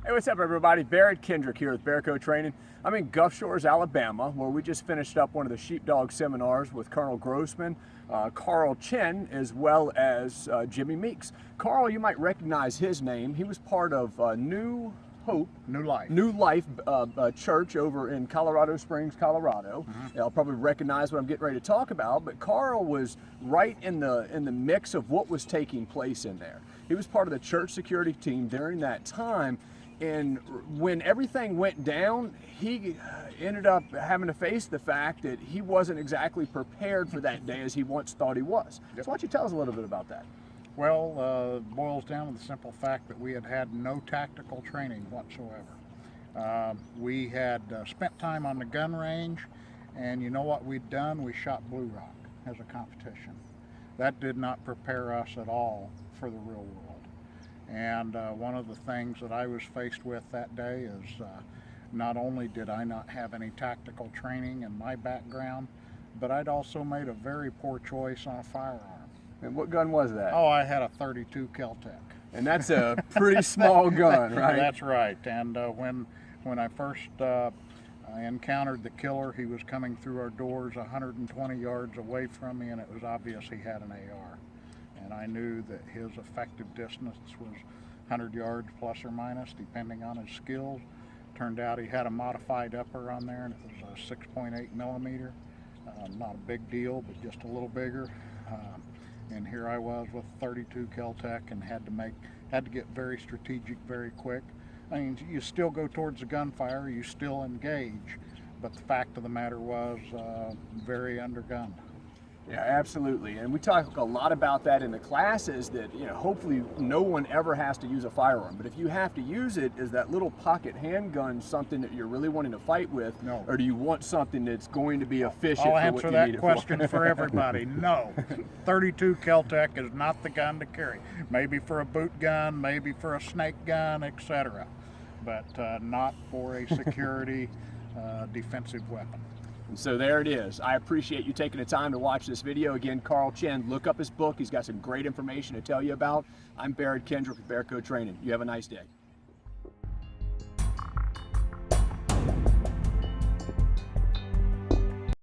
Hey, what's up everybody? Barrett Kendrick here with Bearco Training. I'm in Gulf Shores, Alabama, where we just finished up one of the sheepdog seminars with Colonel Grossman, Carl Chinn, as well as Jimmy Meeks. Carl, you might recognize his name. He was part of New Life Church over in Colorado Springs, Colorado. I'll probably recognize what I'm getting ready to talk about, but Carl was right in the mix of what was taking place in there. He was part of the church security team during that time, and when everything went down, he ended up having to face the fact that he wasn't exactly prepared for that day as he once thought he was. So why don't you tell us a little bit about that? Well, it boils down to the simple fact that we had no tactical training whatsoever. We had spent time on the gun range, and you know what we'd done? We shot Blue Rock as a competition. That did not prepare us at all for the real world. And one of the things that I was faced with that day is not only did I not have any tactical training in my background, but I'd also made a very poor choice on a firearm. And what gun was that? Oh, I had a .32 Kel-Tec. And that's a pretty small gun, right? That's right. And when I first encountered the killer, he was coming through our doors 120 yards away from me, and it was obvious he had an AR. And I knew that his effective distance was 100 yards plus or minus, depending on his skills. Turned out he had a modified upper on there, and it was a 6.8 millimeter. Not a big deal, but just a little bigger. And here I was with 32 Kel-Tec and had to get very strategic very quick. I mean, you still go towards the gunfire, you still engage, but the fact of the matter was very undergunned. Yeah, absolutely. And we talk a lot about that in the classes, that hopefully no one ever has to use a firearm. But if you have to use it, is that little pocket handgun something that you're really wanting to fight with? No. Or do you want something that's going to be efficient? I'll for what answer you that need it question for everybody. No. 32 Kel-Tec is not the gun to carry. Maybe for a boot gun, maybe for a snake gun, etc. But not for a security defensive weapon. And so there it is. I appreciate you taking the time to watch this video. Again, Carl Chinn, look up his book. He's got some great information to tell you about. I'm Barrett Kendrick with Bearco Training. You have a nice day.